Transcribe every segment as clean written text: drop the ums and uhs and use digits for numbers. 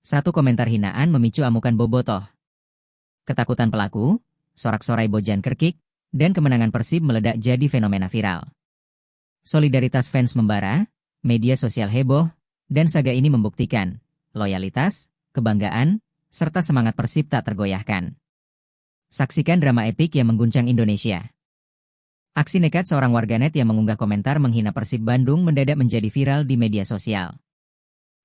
Satu komentar hinaan memicu amukan bobotoh. Ketakutan pelaku, sorak-sorai Bojan Krkik, dan kemenangan Persib meledak jadi fenomena viral. Solidaritas fans membara, media sosial heboh, dan saga ini membuktikan loyalitas, kebanggaan, serta semangat Persib tak tergoyahkan. Saksikan drama epik yang mengguncang Indonesia. Aksi nekat seorang warganet yang mengunggah komentar menghina Persib Bandung mendadak menjadi viral di media sosial.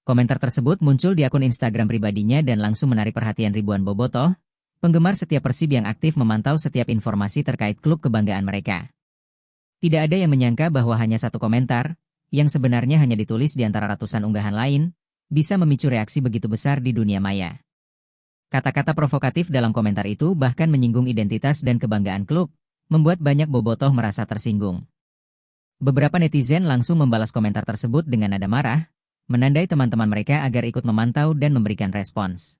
Komentar tersebut muncul di akun Instagram pribadinya dan langsung menarik perhatian ribuan bobotoh, penggemar setiap Persib yang aktif memantau setiap informasi terkait klub kebanggaan mereka. Tidak ada yang menyangka bahwa hanya satu komentar, yang sebenarnya hanya ditulis di antara ratusan unggahan lain, bisa memicu reaksi begitu besar di dunia maya. Kata-kata provokatif dalam komentar itu bahkan menyinggung identitas dan kebanggaan klub, membuat banyak bobotoh merasa tersinggung. Beberapa netizen langsung membalas komentar tersebut dengan nada marah, menandai teman-teman mereka agar ikut memantau dan memberikan respons.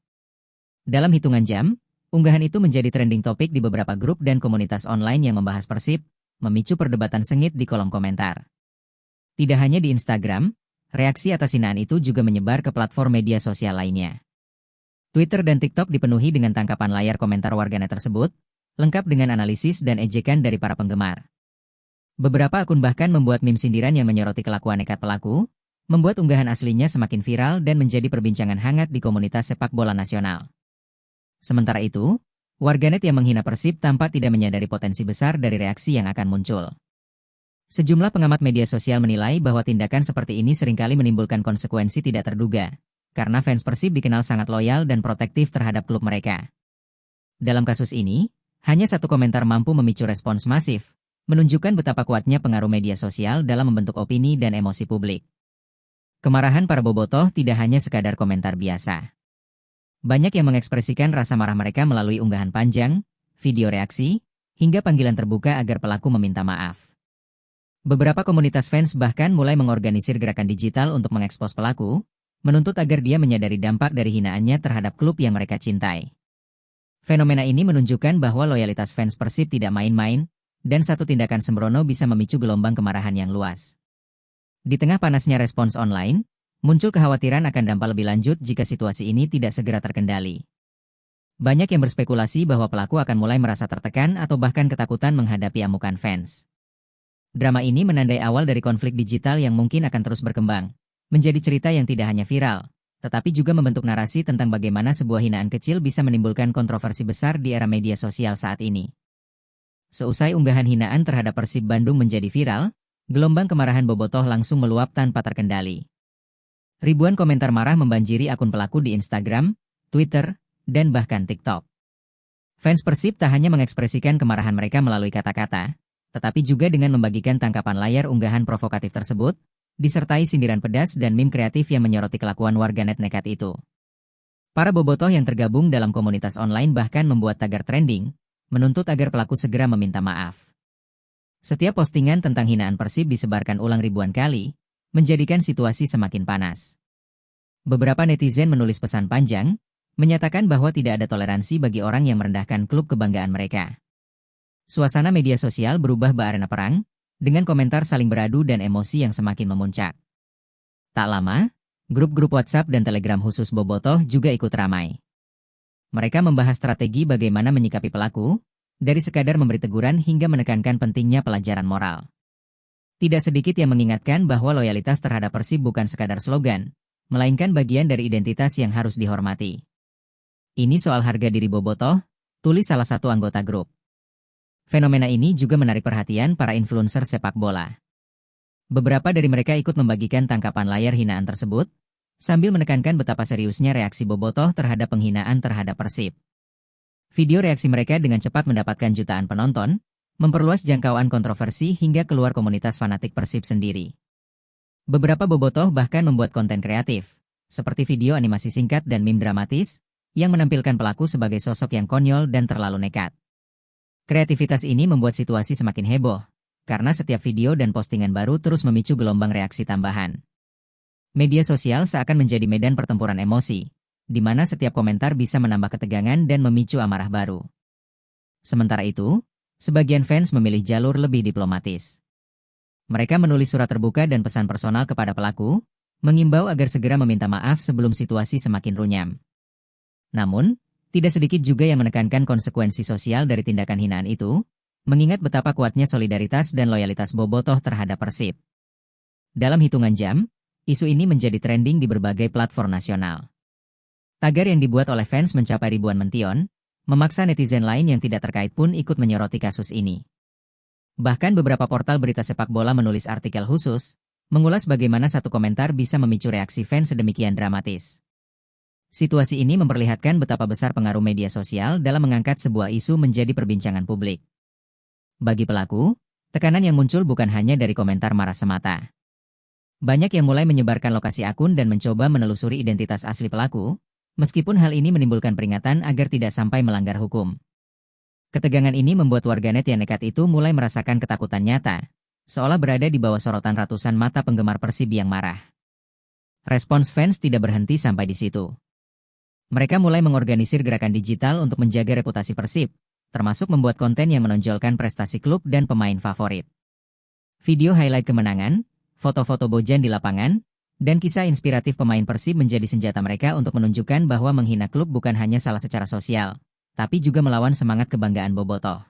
Dalam hitungan jam, unggahan itu menjadi trending topik di beberapa grup dan komunitas online yang membahas Persib, memicu perdebatan sengit di kolom komentar. Tidak hanya di Instagram, reaksi atas hinaan itu juga menyebar ke platform media sosial lainnya. Twitter dan TikTok dipenuhi dengan tangkapan layar komentar warganet tersebut, lengkap dengan analisis dan ejekan dari para penggemar. Beberapa akun bahkan membuat meme sindiran yang menyoroti kelakuan nekat pelaku, membuat unggahan aslinya semakin viral dan menjadi perbincangan hangat di komunitas sepak bola nasional. Sementara itu, warganet yang menghina Persib tampak tidak menyadari potensi besar dari reaksi yang akan muncul. Sejumlah pengamat media sosial menilai bahwa tindakan seperti ini seringkali menimbulkan konsekuensi tidak terduga, karena fans Persib dikenal sangat loyal dan protektif terhadap klub mereka. Dalam kasus ini, hanya satu komentar mampu memicu respons masif, menunjukkan betapa kuatnya pengaruh media sosial dalam membentuk opini dan emosi publik. Kemarahan para bobotoh tidak hanya sekadar komentar biasa. Banyak yang mengekspresikan rasa marah mereka melalui unggahan panjang, video reaksi, hingga panggilan terbuka agar pelaku meminta maaf. Beberapa komunitas fans bahkan mulai mengorganisir gerakan digital untuk mengekspos pelaku, menuntut agar dia menyadari dampak dari hinaannya terhadap klub yang mereka cintai. Fenomena ini menunjukkan bahwa loyalitas fans Persib tidak main-main, dan satu tindakan sembrono bisa memicu gelombang kemarahan yang luas. Di tengah panasnya respons online, muncul kekhawatiran akan dampak lebih lanjut jika situasi ini tidak segera terkendali. Banyak yang berspekulasi bahwa pelaku akan mulai merasa tertekan atau bahkan ketakutan menghadapi amukan fans. Drama ini menandai awal dari konflik digital yang mungkin akan terus berkembang, menjadi cerita yang tidak hanya viral, tetapi juga membentuk narasi tentang bagaimana sebuah hinaan kecil bisa menimbulkan kontroversi besar di era media sosial saat ini. Seusai unggahan hinaan terhadap Persib Bandung menjadi viral, gelombang kemarahan bobotoh langsung meluap tanpa terkendali. Ribuan komentar marah membanjiri akun pelaku di Instagram, Twitter, dan bahkan TikTok. Fans Persib tak hanya mengekspresikan kemarahan mereka melalui kata-kata, tetapi juga dengan membagikan tangkapan layar unggahan provokatif tersebut, disertai sindiran pedas dan meme kreatif yang menyoroti kelakuan warganet nekat itu. Para bobotoh yang tergabung dalam komunitas online bahkan membuat tagar trending, menuntut agar pelaku segera meminta maaf. Setiap postingan tentang hinaan Persib disebarkan ulang ribuan kali, menjadikan situasi semakin panas. Beberapa netizen menulis pesan panjang, menyatakan bahwa tidak ada toleransi bagi orang yang merendahkan klub kebanggaan mereka. Suasana media sosial berubah ke arena perang, dengan komentar saling beradu dan emosi yang semakin memuncak. Tak lama, grup-grup WhatsApp dan Telegram khusus bobotoh juga ikut ramai. Mereka membahas strategi bagaimana menyikapi pelaku, dari sekadar memberi teguran hingga menekankan pentingnya pelajaran moral. Tidak sedikit yang mengingatkan bahwa loyalitas terhadap Persib bukan sekadar slogan, melainkan bagian dari identitas yang harus dihormati. Ini soal harga diri bobotoh, tulis salah satu anggota grup. Fenomena ini juga menarik perhatian para influencer sepak bola. Beberapa dari mereka ikut membagikan tangkapan layar hinaan tersebut, sambil menekankan betapa seriusnya reaksi bobotoh terhadap penghinaan terhadap Persib. Video reaksi mereka dengan cepat mendapatkan jutaan penonton, memperluas jangkauan kontroversi hingga keluar komunitas fanatik Persib sendiri. Beberapa bobotoh bahkan membuat konten kreatif, seperti video animasi singkat dan meme dramatis, yang menampilkan pelaku sebagai sosok yang konyol dan terlalu nekat. Kreativitas ini membuat situasi semakin heboh, karena setiap video dan postingan baru terus memicu gelombang reaksi tambahan. Media sosial seakan menjadi medan pertempuran emosi, di mana setiap komentar bisa menambah ketegangan dan memicu amarah baru. Sementara itu, sebagian fans memilih jalur lebih diplomatis. Mereka menulis surat terbuka dan pesan personal kepada pelaku, mengimbau agar segera meminta maaf sebelum situasi semakin runyam. Namun, tidak sedikit juga yang menekankan konsekuensi sosial dari tindakan hinaan itu, mengingat betapa kuatnya solidaritas dan loyalitas Bobotoh terhadap Persib. Dalam hitungan jam, isu ini menjadi trending di berbagai platform nasional. Tagar yang dibuat oleh fans mencapai ribuan mention, memaksa netizen lain yang tidak terkait pun ikut menyoroti kasus ini. Bahkan beberapa portal berita sepak bola menulis artikel khusus, mengulas bagaimana satu komentar bisa memicu reaksi fans sedemikian dramatis. Situasi ini memperlihatkan betapa besar pengaruh media sosial dalam mengangkat sebuah isu menjadi perbincangan publik. Bagi pelaku, tekanan yang muncul bukan hanya dari komentar marah semata. Banyak yang mulai menyebarkan lokasi akun dan mencoba menelusuri identitas asli pelaku, meskipun hal ini menimbulkan peringatan agar tidak sampai melanggar hukum. Ketegangan ini membuat warganet yang nekat itu mulai merasakan ketakutan nyata, seolah berada di bawah sorotan ratusan mata penggemar Persib yang marah. Respons fans tidak berhenti sampai di situ. Mereka mulai mengorganisir gerakan digital untuk menjaga reputasi Persib, termasuk membuat konten yang menonjolkan prestasi klub dan pemain favorit. Video highlight kemenangan, foto-foto Bojan di lapangan, dan kisah inspiratif pemain Persib menjadi senjata mereka untuk menunjukkan bahwa menghina klub bukan hanya salah secara sosial, tapi juga melawan semangat kebanggaan Bobotoh.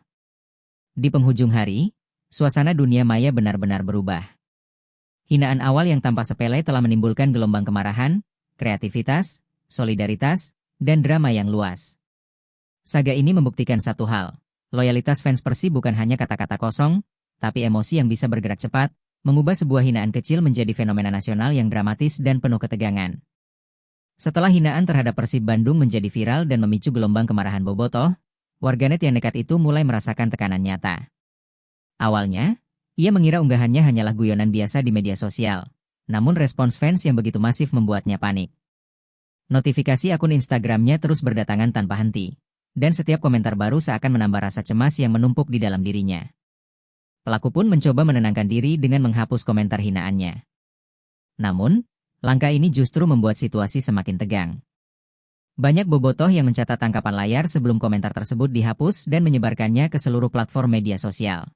Di penghujung hari, suasana dunia maya benar-benar berubah. Hinaan awal yang tampak sepele telah menimbulkan gelombang kemarahan, kreativitas, solidaritas, dan drama yang luas. Saga ini membuktikan satu hal, loyalitas fans Persib bukan hanya kata-kata kosong, tapi emosi yang bisa bergerak cepat, mengubah sebuah hinaan kecil menjadi fenomena nasional yang dramatis dan penuh ketegangan. Setelah hinaan terhadap Persib Bandung menjadi viral dan memicu gelombang kemarahan Bobotoh, warganet yang nekat itu mulai merasakan tekanan nyata. Awalnya, ia mengira unggahannya hanyalah guyonan biasa di media sosial, namun respons fans yang begitu masif membuatnya panik. Notifikasi akun Instagramnya terus berdatangan tanpa henti, dan setiap komentar baru seakan menambah rasa cemas yang menumpuk di dalam dirinya. Pelaku pun mencoba menenangkan diri dengan menghapus komentar hinaannya. Namun, langkah ini justru membuat situasi semakin tegang. Banyak bobotoh yang mencatat tangkapan layar sebelum komentar tersebut dihapus dan menyebarkannya ke seluruh platform media sosial.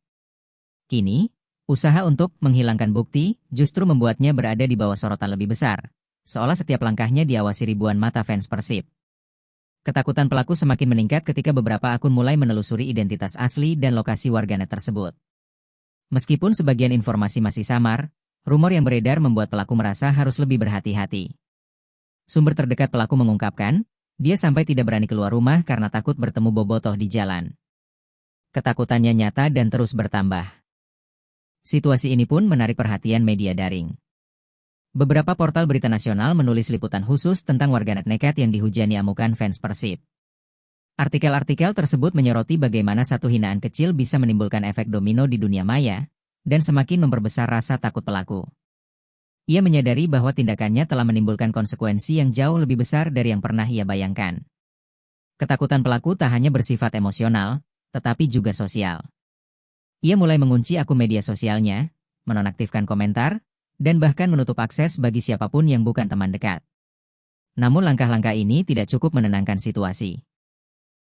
Kini, usaha untuk menghilangkan bukti justru membuatnya berada di bawah sorotan lebih besar, seolah setiap langkahnya diawasi ribuan mata fans Persib. Ketakutan pelaku semakin meningkat ketika beberapa akun mulai menelusuri identitas asli dan lokasi warganet tersebut. Meskipun sebagian informasi masih samar, rumor yang beredar membuat pelaku merasa harus lebih berhati-hati. Sumber terdekat pelaku mengungkapkan, dia sampai tidak berani keluar rumah karena takut bertemu bobotoh di jalan. Ketakutannya nyata dan terus bertambah. Situasi ini pun menarik perhatian media daring. Beberapa portal berita nasional menulis liputan khusus tentang warganet nekat yang dihujani amukan fans Persib. Artikel-artikel tersebut menyoroti bagaimana satu hinaan kecil bisa menimbulkan efek domino di dunia maya, dan semakin memperbesar rasa takut pelaku. Ia menyadari bahwa tindakannya telah menimbulkan konsekuensi yang jauh lebih besar dari yang pernah ia bayangkan. Ketakutan pelaku tak hanya bersifat emosional, tetapi juga sosial. Ia mulai mengunci akun media sosialnya, menonaktifkan komentar, dan bahkan menutup akses bagi siapapun yang bukan teman dekat. Namun langkah-langkah ini tidak cukup menenangkan situasi.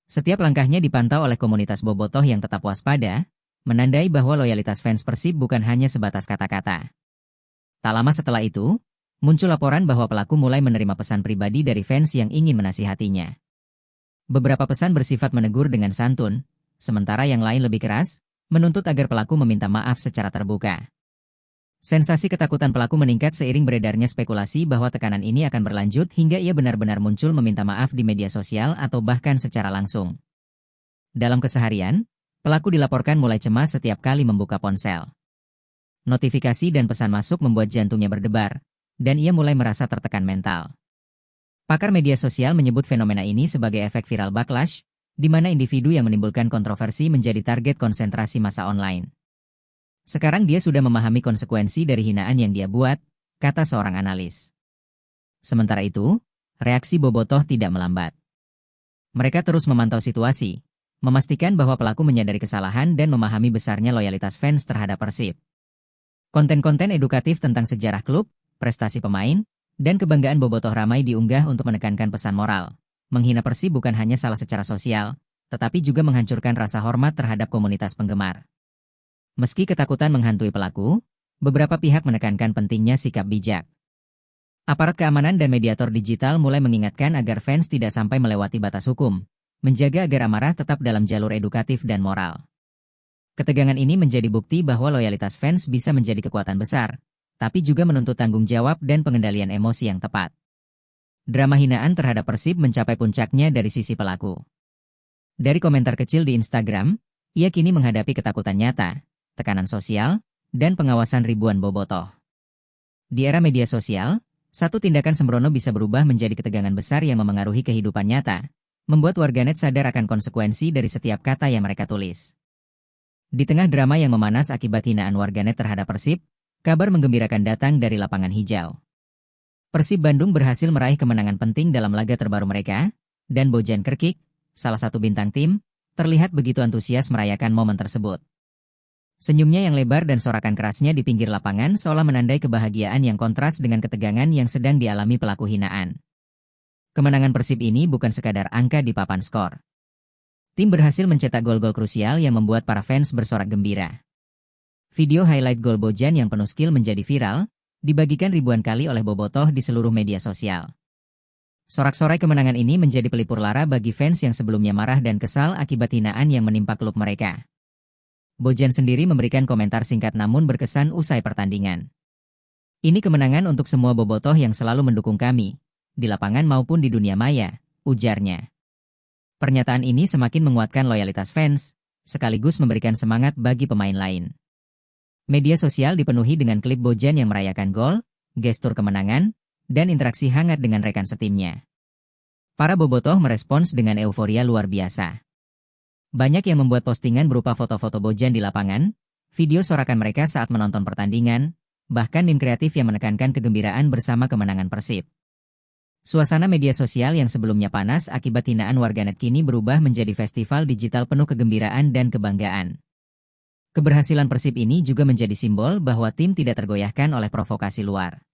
Setiap langkahnya dipantau oleh komunitas bobotoh yang tetap waspada, menandai bahwa loyalitas fans Persib bukan hanya sebatas kata-kata. Tak lama setelah itu, muncul laporan bahwa pelaku mulai menerima pesan pribadi dari fans yang ingin menasihatinya. Beberapa pesan bersifat menegur dengan santun, sementara yang lain lebih keras, menuntut agar pelaku meminta maaf secara terbuka. Sensasi ketakutan pelaku meningkat seiring beredarnya spekulasi bahwa tekanan ini akan berlanjut hingga ia benar-benar muncul meminta maaf di media sosial atau bahkan secara langsung. Dalam keseharian, pelaku dilaporkan mulai cemas setiap kali membuka ponsel. Notifikasi dan pesan masuk membuat jantungnya berdebar, dan ia mulai merasa tertekan mental. Pakar media sosial menyebut fenomena ini sebagai efek viral backlash, di mana individu yang menimbulkan kontroversi menjadi target konsentrasi massa online. Sekarang dia sudah memahami konsekuensi dari hinaan yang dia buat, kata seorang analis. Sementara itu, reaksi bobotoh tidak melambat. Mereka terus memantau situasi, memastikan bahwa pelaku menyadari kesalahan dan memahami besarnya loyalitas fans terhadap Persib. Konten-konten edukatif tentang sejarah klub, prestasi pemain, dan kebanggaan bobotoh ramai diunggah untuk menekankan pesan moral. Menghina Persib bukan hanya salah secara sosial, tetapi juga menghancurkan rasa hormat terhadap komunitas penggemar. Meski ketakutan menghantui pelaku, beberapa pihak menekankan pentingnya sikap bijak. Aparat keamanan dan mediator digital mulai mengingatkan agar fans tidak sampai melewati batas hukum, menjaga agar amarah tetap dalam jalur edukatif dan moral. Ketegangan ini menjadi bukti bahwa loyalitas fans bisa menjadi kekuatan besar, tapi juga menuntut tanggung jawab dan pengendalian emosi yang tepat. Drama hinaan terhadap Persib mencapai puncaknya dari sisi pelaku. Dari komentar kecil di Instagram, ia kini menghadapi ketakutan nyata, tekanan sosial, dan pengawasan ribuan bobotoh. Di era media sosial, satu tindakan sembrono bisa berubah menjadi ketegangan besar yang memengaruhi kehidupan nyata, membuat warganet sadar akan konsekuensi dari setiap kata yang mereka tulis. Di tengah drama yang memanas akibat hinaan warganet terhadap Persib, kabar menggembirakan datang dari lapangan hijau. Persib Bandung berhasil meraih kemenangan penting dalam laga terbaru mereka, dan Bojan Krkic, salah satu bintang tim, terlihat begitu antusias merayakan momen tersebut. Senyumnya yang lebar dan sorakan kerasnya di pinggir lapangan seolah menandai kebahagiaan yang kontras dengan ketegangan yang sedang dialami pelaku hinaan. Kemenangan Persib ini bukan sekadar angka di papan skor. Tim berhasil mencetak gol-gol krusial yang membuat para fans bersorak gembira. Video highlight gol Bojan yang penuh skill menjadi viral, dibagikan ribuan kali oleh bobotoh di seluruh media sosial. Sorak-sorai kemenangan ini menjadi pelipur lara bagi fans yang sebelumnya marah dan kesal akibat hinaan yang menimpa klub mereka. Bojan sendiri memberikan komentar singkat namun berkesan usai pertandingan. Ini kemenangan untuk semua bobotoh yang selalu mendukung kami, di lapangan maupun di dunia maya, ujarnya. Pernyataan ini semakin menguatkan loyalitas fans, sekaligus memberikan semangat bagi pemain lain. Media sosial dipenuhi dengan klip Bojan yang merayakan gol, gestur kemenangan, dan interaksi hangat dengan rekan setimnya. Para bobotoh merespons dengan euforia luar biasa. Banyak yang membuat postingan berupa foto-foto Bojan di lapangan, video sorakan mereka saat menonton pertandingan, bahkan meme kreatif yang menekankan kegembiraan bersama kemenangan Persib. Suasana media sosial yang sebelumnya panas akibat hinaan warganet kini berubah menjadi festival digital penuh kegembiraan dan kebanggaan. Keberhasilan Persib ini juga menjadi simbol bahwa tim tidak tergoyahkan oleh provokasi luar.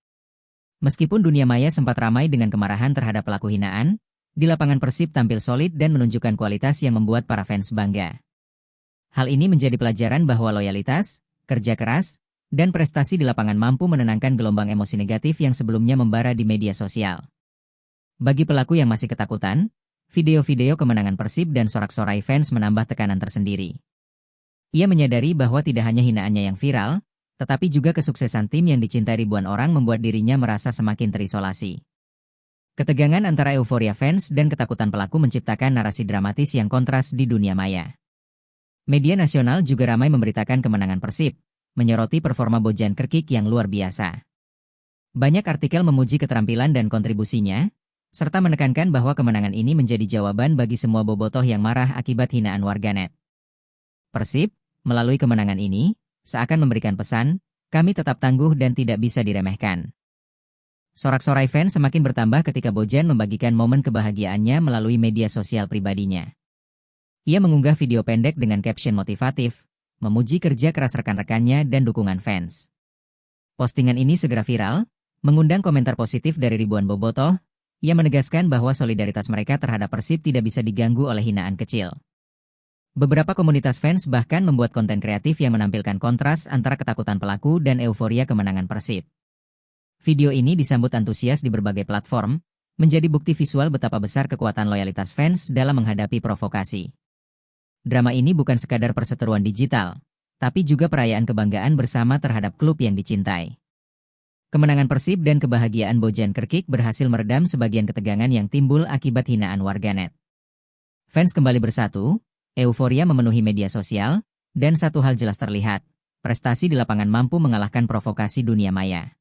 Meskipun dunia maya sempat ramai dengan kemarahan terhadap pelaku hinaan, di lapangan Persib tampil solid dan menunjukkan kualitas yang membuat para fans bangga. Hal ini menjadi pelajaran bahwa loyalitas, kerja keras, dan prestasi di lapangan mampu menenangkan gelombang emosi negatif yang sebelumnya membara di media sosial. Bagi pelaku yang masih ketakutan, video-video kemenangan Persib dan sorak-sorai fans menambah tekanan tersendiri. Ia menyadari bahwa tidak hanya hinaannya yang viral, tetapi juga kesuksesan tim yang dicintai ribuan orang membuat dirinya merasa semakin terisolasi. Ketegangan antara euforia fans dan ketakutan pelaku menciptakan narasi dramatis yang kontras di dunia maya. Media nasional juga ramai memberitakan kemenangan Persib, menyoroti performa Bojan Krkic yang luar biasa. Banyak artikel memuji keterampilan dan kontribusinya, serta menekankan bahwa kemenangan ini menjadi jawaban bagi semua bobotoh yang marah akibat hinaan warganet. Persib, melalui kemenangan ini, seakan memberikan pesan, kami tetap tangguh dan tidak bisa diremehkan. Sorak-sorai fans semakin bertambah ketika Bojan membagikan momen kebahagiaannya melalui media sosial pribadinya. Ia mengunggah video pendek dengan caption motivatif, memuji kerja keras rekan-rekannya dan dukungan fans. Postingan ini segera viral, mengundang komentar positif dari ribuan bobotoh. Ia menegaskan bahwa solidaritas mereka terhadap Persib tidak bisa diganggu oleh hinaan kecil. Beberapa komunitas fans bahkan membuat konten kreatif yang menampilkan kontras antara ketakutan pelaku dan euforia kemenangan Persib. Video ini disambut antusias di berbagai platform, menjadi bukti visual betapa besar kekuatan loyalitas fans dalam menghadapi provokasi. Drama ini bukan sekadar perseteruan digital, tapi juga perayaan kebanggaan bersama terhadap klub yang dicintai. Kemenangan Persib dan kebahagiaan Bojan Krkic berhasil meredam sebagian ketegangan yang timbul akibat hinaan warganet. Fans kembali bersatu, euforia memenuhi media sosial, dan satu hal jelas terlihat, prestasi di lapangan mampu mengalahkan provokasi dunia maya.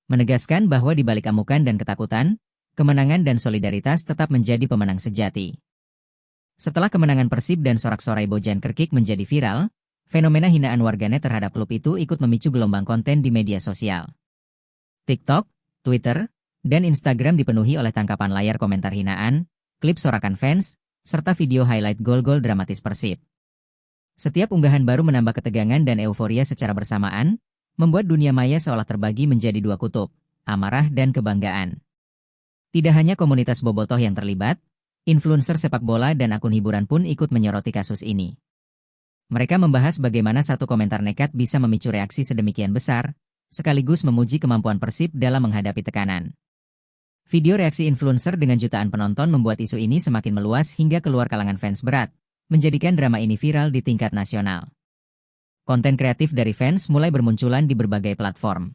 Menegaskan bahwa di balik amukan dan ketakutan, kemenangan dan solidaritas tetap menjadi pemenang sejati. Setelah kemenangan Persib dan sorak-sorai Bojan Krkic menjadi viral, fenomena hinaan warganet terhadap klub itu ikut memicu gelombang konten di media sosial. TikTok, Twitter, dan Instagram dipenuhi oleh tangkapan layar komentar hinaan, klip sorakan fans, serta video highlight gol-gol dramatis Persib. Setiap unggahan baru menambah ketegangan dan euforia secara bersamaan, membuat dunia maya seolah terbagi menjadi dua kutub, amarah dan kebanggaan. Tidak hanya komunitas bobotoh yang terlibat, influencer sepak bola dan akun hiburan pun ikut menyoroti kasus ini. Mereka membahas bagaimana satu komentar nekat bisa memicu reaksi sedemikian besar, sekaligus memuji kemampuan Persib dalam menghadapi tekanan. Video reaksi influencer dengan jutaan penonton membuat isu ini semakin meluas hingga keluar kalangan fans berat, menjadikan drama ini viral di tingkat nasional. Konten kreatif dari fans mulai bermunculan di berbagai platform.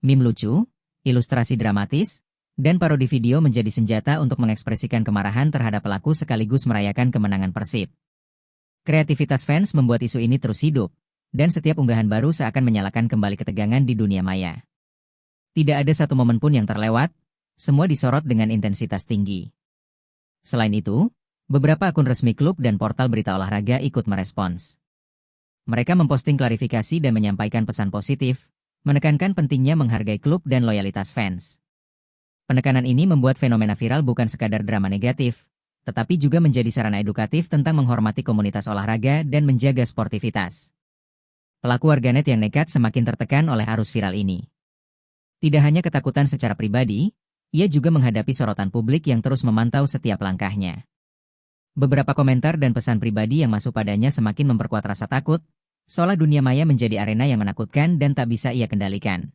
Meme lucu, ilustrasi dramatis, dan parodi video menjadi senjata untuk mengekspresikan kemarahan terhadap pelaku sekaligus merayakan kemenangan Persib. Kreativitas fans membuat isu ini terus hidup, dan setiap unggahan baru seakan menyalakan kembali ketegangan di dunia maya. Tidak ada satu momen pun yang terlewat, semua disorot dengan intensitas tinggi. Selain itu, beberapa akun resmi klub dan portal berita olahraga ikut merespons. Mereka memposting klarifikasi dan menyampaikan pesan positif, menekankan pentingnya menghargai klub dan loyalitas fans. Penekanan ini membuat fenomena viral bukan sekadar drama negatif, tetapi juga menjadi sarana edukatif tentang menghormati komunitas olahraga dan menjaga sportivitas. Pelaku warganet yang nekat semakin tertekan oleh arus viral ini. Tidak hanya ketakutan secara pribadi, ia juga menghadapi sorotan publik yang terus memantau setiap langkahnya. Beberapa komentar dan pesan pribadi yang masuk padanya semakin memperkuat rasa takut, seolah dunia maya menjadi arena yang menakutkan dan tak bisa ia kendalikan.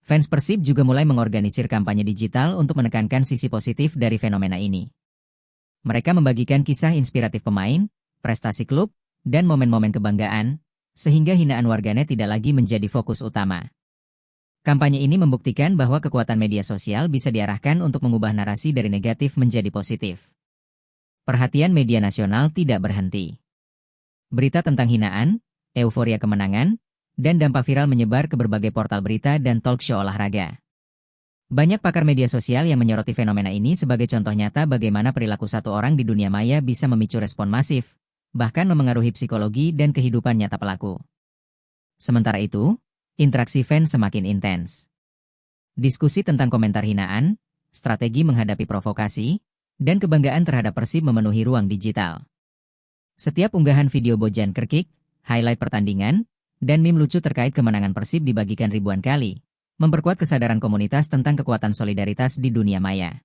Fans Persib juga mulai mengorganisir kampanye digital untuk menekankan sisi positif dari fenomena ini. Mereka membagikan kisah inspiratif pemain, prestasi klub, dan momen-momen kebanggaan, sehingga hinaan warganet tidak lagi menjadi fokus utama. Kampanye ini membuktikan bahwa kekuatan media sosial bisa diarahkan untuk mengubah narasi dari negatif menjadi positif. Perhatian media nasional tidak berhenti. Berita tentang hinaan, euforia kemenangan, dan dampak viral menyebar ke berbagai portal berita dan talk show olahraga. Banyak pakar media sosial yang menyoroti fenomena ini sebagai contoh nyata bagaimana perilaku satu orang di dunia maya bisa memicu respon masif, bahkan memengaruhi psikologi dan kehidupan nyata pelaku. Sementara itu, interaksi fans semakin intens. Diskusi tentang komentar hinaan, strategi menghadapi provokasi, dan kebanggaan terhadap Persib memenuhi ruang digital. Setiap unggahan video Bojan Krkik, highlight pertandingan, dan meme lucu terkait kemenangan Persib dibagikan ribuan kali, memperkuat kesadaran komunitas tentang kekuatan solidaritas di dunia maya.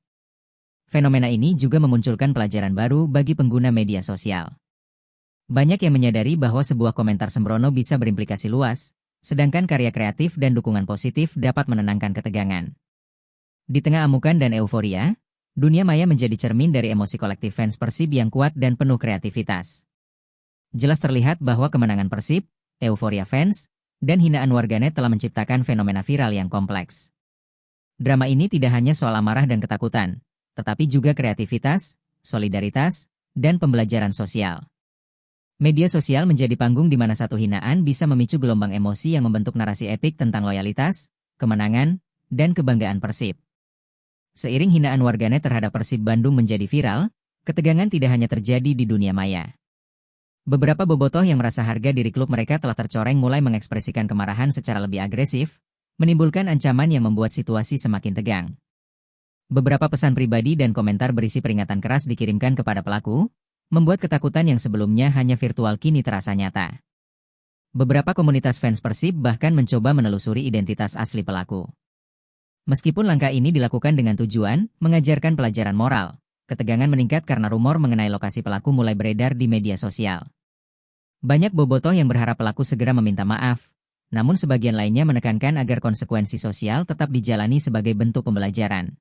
Fenomena ini juga memunculkan pelajaran baru bagi pengguna media sosial. Banyak yang menyadari bahwa sebuah komentar sembrono bisa berimplikasi luas, sedangkan karya kreatif dan dukungan positif dapat menenangkan ketegangan. Di tengah amukan dan euforia, dunia maya menjadi cermin dari emosi kolektif fans Persib yang kuat dan penuh kreativitas. Jelas terlihat bahwa kemenangan Persib, euforia fans, dan hinaan warganet telah menciptakan fenomena viral yang kompleks. Drama ini tidak hanya soal amarah dan ketakutan, tetapi juga kreativitas, solidaritas, dan pembelajaran sosial. Media sosial menjadi panggung di mana satu hinaan bisa memicu gelombang emosi yang membentuk narasi epik tentang loyalitas, kemenangan, dan kebanggaan Persib. Seiring hinaan warganet terhadap Persib Bandung menjadi viral, ketegangan tidak hanya terjadi di dunia maya. Beberapa bobotoh yang merasa harga diri klub mereka telah tercoreng mulai mengekspresikan kemarahan secara lebih agresif, menimbulkan ancaman yang membuat situasi semakin tegang. Beberapa pesan pribadi dan komentar berisi peringatan keras dikirimkan kepada pelaku, membuat ketakutan yang sebelumnya hanya virtual kini terasa nyata. Beberapa komunitas fans Persib bahkan mencoba menelusuri identitas asli pelaku. Meskipun langkah ini dilakukan dengan tujuan mengajarkan pelajaran moral, ketegangan meningkat karena rumor mengenai lokasi pelaku mulai beredar di media sosial. Banyak bobotoh yang berharap pelaku segera meminta maaf, namun sebagian lainnya menekankan agar konsekuensi sosial tetap dijalani sebagai bentuk pembelajaran.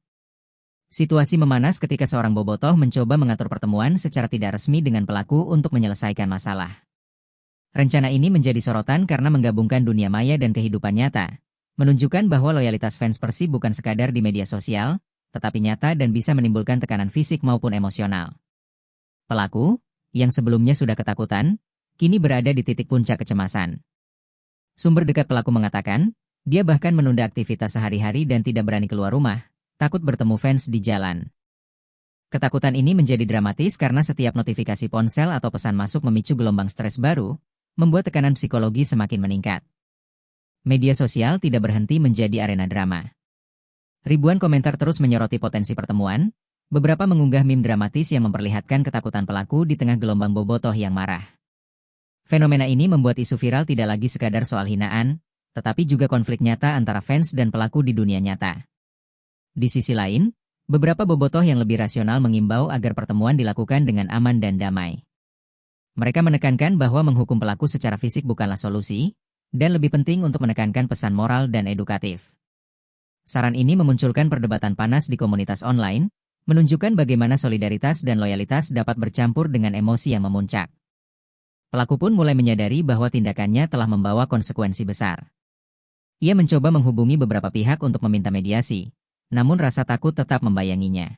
Situasi memanas ketika seorang bobotoh mencoba mengatur pertemuan secara tidak resmi dengan pelaku untuk menyelesaikan masalah. Rencana ini menjadi sorotan karena menggabungkan dunia maya dan kehidupan nyata, menunjukkan bahwa loyalitas fans Persib bukan sekadar di media sosial, tetapi nyata dan bisa menimbulkan tekanan fisik maupun emosional. Pelaku, yang sebelumnya sudah ketakutan, kini berada di titik puncak kecemasan. Sumber dekat pelaku mengatakan, dia bahkan menunda aktivitas sehari-hari dan tidak berani keluar rumah, takut bertemu fans di jalan. Ketakutan ini menjadi dramatis karena setiap notifikasi ponsel atau pesan masuk memicu gelombang stres baru, membuat tekanan psikologi semakin meningkat. Media sosial tidak berhenti menjadi arena drama. Ribuan komentar terus menyoroti potensi pertemuan, beberapa mengunggah meme dramatis yang memperlihatkan ketakutan pelaku di tengah gelombang bobotoh yang marah. Fenomena ini membuat isu viral tidak lagi sekadar soal hinaan, tetapi juga konflik nyata antara fans dan pelaku di dunia nyata. Di sisi lain, beberapa bobotoh yang lebih rasional mengimbau agar pertemuan dilakukan dengan aman dan damai. Mereka menekankan bahwa menghukum pelaku secara fisik bukanlah solusi, dan lebih penting untuk menekankan pesan moral dan edukatif. Saran ini memunculkan perdebatan panas di komunitas online, menunjukkan bagaimana solidaritas dan loyalitas dapat bercampur dengan emosi yang memuncak. Pelaku pun mulai menyadari bahwa tindakannya telah membawa konsekuensi besar. Ia mencoba menghubungi beberapa pihak untuk meminta mediasi, namun rasa takut tetap membayanginya.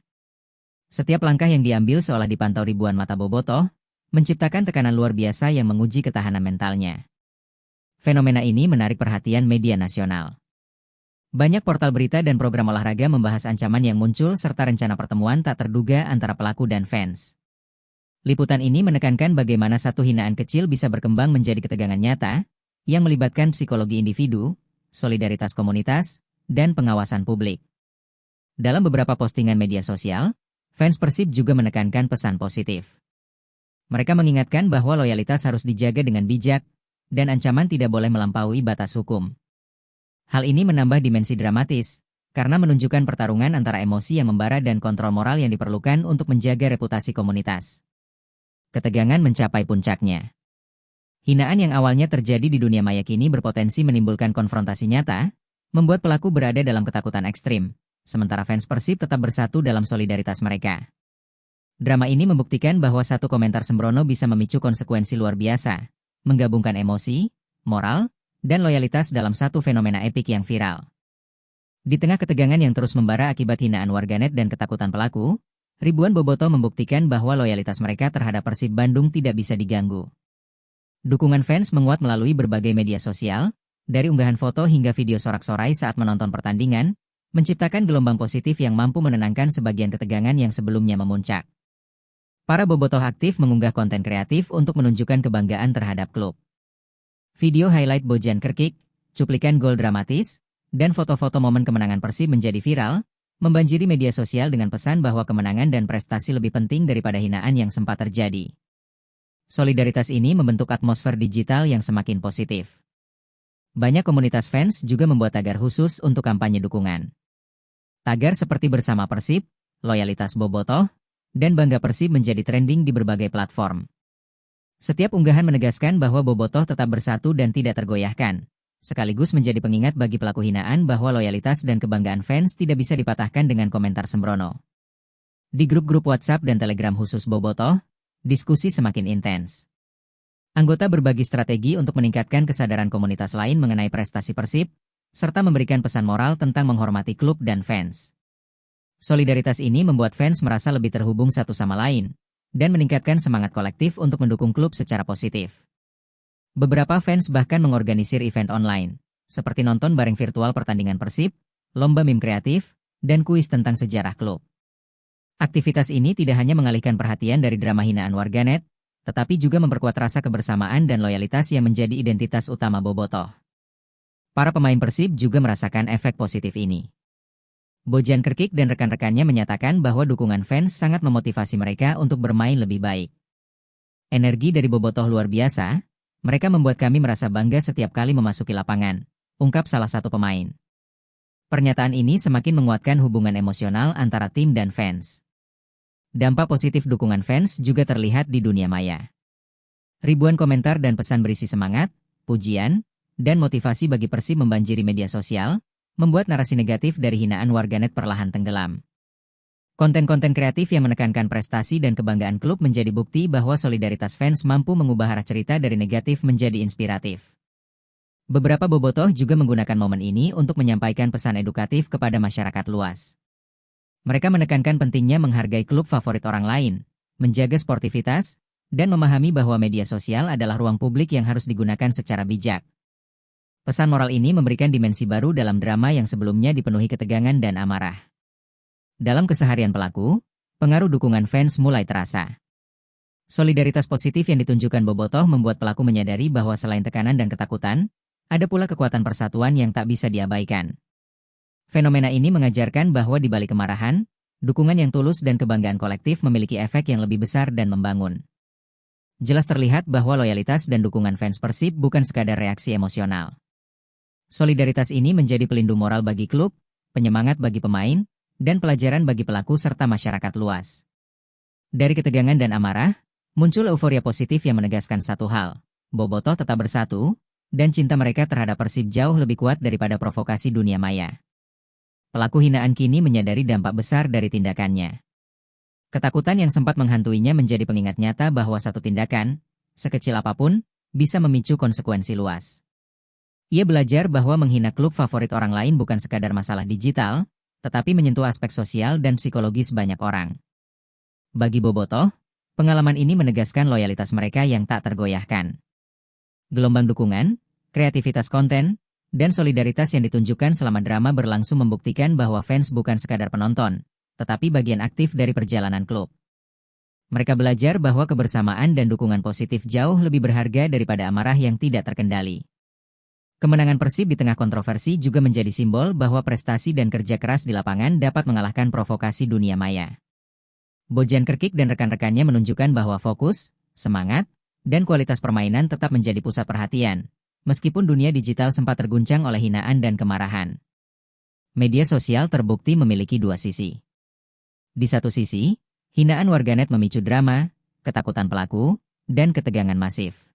Setiap langkah yang diambil seolah dipantau ribuan mata bobotoh, menciptakan tekanan luar biasa yang menguji ketahanan mentalnya. Fenomena ini menarik perhatian media nasional. Banyak portal berita dan program olahraga membahas ancaman yang muncul serta rencana pertemuan tak terduga antara pelaku dan fans. Liputan ini menekankan bagaimana satu hinaan kecil bisa berkembang menjadi ketegangan nyata, yang melibatkan psikologi individu, solidaritas komunitas, dan pengawasan publik. Dalam beberapa postingan media sosial, fans Persib juga menekankan pesan positif. Mereka mengingatkan bahwa loyalitas harus dijaga dengan bijak, dan ancaman tidak boleh melampaui batas hukum. Hal ini menambah dimensi dramatis, karena menunjukkan pertarungan antara emosi yang membara dan kontrol moral yang diperlukan untuk menjaga reputasi komunitas. Ketegangan mencapai puncaknya. Hinaan yang awalnya terjadi di dunia maya kini berpotensi menimbulkan konfrontasi nyata, membuat pelaku berada dalam ketakutan ekstrim, sementara fans Persib tetap bersatu dalam solidaritas mereka. Drama ini membuktikan bahwa satu komentar sembrono bisa memicu konsekuensi luar biasa, menggabungkan emosi, moral, dan loyalitas dalam satu fenomena epik yang viral. Di tengah ketegangan yang terus membara akibat hinaan warganet dan ketakutan pelaku, ribuan bobotoh membuktikan bahwa loyalitas mereka terhadap Persib Bandung tidak bisa diganggu. Dukungan fans menguat melalui berbagai media sosial, dari unggahan foto hingga video sorak-sorai saat menonton pertandingan, menciptakan gelombang positif yang mampu menenangkan sebagian ketegangan yang sebelumnya memuncak. Para bobotoh aktif mengunggah konten kreatif untuk menunjukkan kebanggaan terhadap klub. Video highlight Bojan Krkik, cuplikan gol dramatis, dan foto-foto momen kemenangan Persib menjadi viral, membanjiri media sosial dengan pesan bahwa kemenangan dan prestasi lebih penting daripada hinaan yang sempat terjadi. Solidaritas ini membentuk atmosfer digital yang semakin positif. Banyak komunitas fans juga membuat tagar khusus untuk kampanye dukungan. Tagar seperti Bersama Persib, Loyalitas Bobotoh, dan Bangga Persib menjadi trending di berbagai platform. Setiap unggahan menegaskan bahwa bobotoh tetap bersatu dan tidak tergoyahkan, sekaligus menjadi pengingat bagi pelaku hinaan bahwa loyalitas dan kebanggaan fans tidak bisa dipatahkan dengan komentar sembrono. Di grup-grup WhatsApp dan Telegram khusus bobotoh, diskusi semakin intens. Anggota berbagi strategi untuk meningkatkan kesadaran komunitas lain mengenai prestasi Persib, serta memberikan pesan moral tentang menghormati klub dan fans. Solidaritas ini membuat fans merasa lebih terhubung satu sama lain, dan meningkatkan semangat kolektif untuk mendukung klub secara positif. Beberapa fans bahkan mengorganisir event online, seperti nonton bareng virtual pertandingan Persib, lomba meme kreatif, dan kuis tentang sejarah klub. Aktivitas ini tidak hanya mengalihkan perhatian dari drama hinaan warganet, tetapi juga memperkuat rasa kebersamaan dan loyalitas yang menjadi identitas utama bobotoh. Para pemain Persib juga merasakan efek positif ini. Bojan Krkik dan rekan-rekannya menyatakan bahwa dukungan fans sangat memotivasi mereka untuk bermain lebih baik. Energi dari bobotoh luar biasa, mereka membuat kami merasa bangga setiap kali memasuki lapangan, ungkap salah satu pemain. Pernyataan ini semakin menguatkan hubungan emosional antara tim dan fans. Dampak positif dukungan fans juga terlihat di dunia maya. Ribuan komentar dan pesan berisi semangat, pujian, dan motivasi bagi Persib membanjiri media sosial, membuat narasi negatif dari hinaan warganet perlahan tenggelam. Konten-konten kreatif yang menekankan prestasi dan kebanggaan klub menjadi bukti bahwa solidaritas fans mampu mengubah arah cerita dari negatif menjadi inspiratif. Beberapa bobotoh juga menggunakan momen ini untuk menyampaikan pesan edukatif kepada masyarakat luas. Mereka menekankan pentingnya menghargai klub favorit orang lain, menjaga sportivitas, dan memahami bahwa media sosial adalah ruang publik yang harus digunakan secara bijak. Pesan moral ini memberikan dimensi baru dalam drama yang sebelumnya dipenuhi ketegangan dan amarah. Dalam keseharian pelaku, pengaruh dukungan fans mulai terasa. Solidaritas positif yang ditunjukkan bobotoh membuat pelaku menyadari bahwa selain tekanan dan ketakutan, ada pula kekuatan persatuan yang tak bisa diabaikan. Fenomena ini mengajarkan bahwa di balik kemarahan, dukungan yang tulus dan kebanggaan kolektif memiliki efek yang lebih besar dan membangun. Jelas terlihat bahwa loyalitas dan dukungan fans Persib bukan sekadar reaksi emosional. Solidaritas ini menjadi pelindung moral bagi klub, penyemangat bagi pemain, dan pelajaran bagi pelaku serta masyarakat luas. Dari ketegangan dan amarah, muncul euforia positif yang menegaskan satu hal, bobotoh tetap bersatu, dan cinta mereka terhadap Persib jauh lebih kuat daripada provokasi dunia maya. Pelaku hinaan kini menyadari dampak besar dari tindakannya. Ketakutan yang sempat menghantuinya menjadi pengingat nyata bahwa satu tindakan, sekecil apapun, bisa memicu konsekuensi luas. Ia belajar bahwa menghina klub favorit orang lain bukan sekadar masalah digital, tetapi menyentuh aspek sosial dan psikologis banyak orang. Bagi Bobotoh, pengalaman ini menegaskan loyalitas mereka yang tak tergoyahkan. Gelombang dukungan, kreativitas konten, dan solidaritas yang ditunjukkan selama drama berlangsung membuktikan bahwa fans bukan sekadar penonton, tetapi bagian aktif dari perjalanan klub. Mereka belajar bahwa kebersamaan dan dukungan positif jauh lebih berharga daripada amarah yang tidak terkendali. Kemenangan Persib di tengah kontroversi juga menjadi simbol bahwa prestasi dan kerja keras di lapangan dapat mengalahkan provokasi dunia maya. Bojan Krkic dan rekan-rekannya menunjukkan bahwa fokus, semangat, dan kualitas permainan tetap menjadi pusat perhatian, meskipun dunia digital sempat terguncang oleh hinaan dan kemarahan. Media sosial terbukti memiliki dua sisi. Di satu sisi, hinaan warganet memicu drama, ketakutan pelaku, dan ketegangan masif.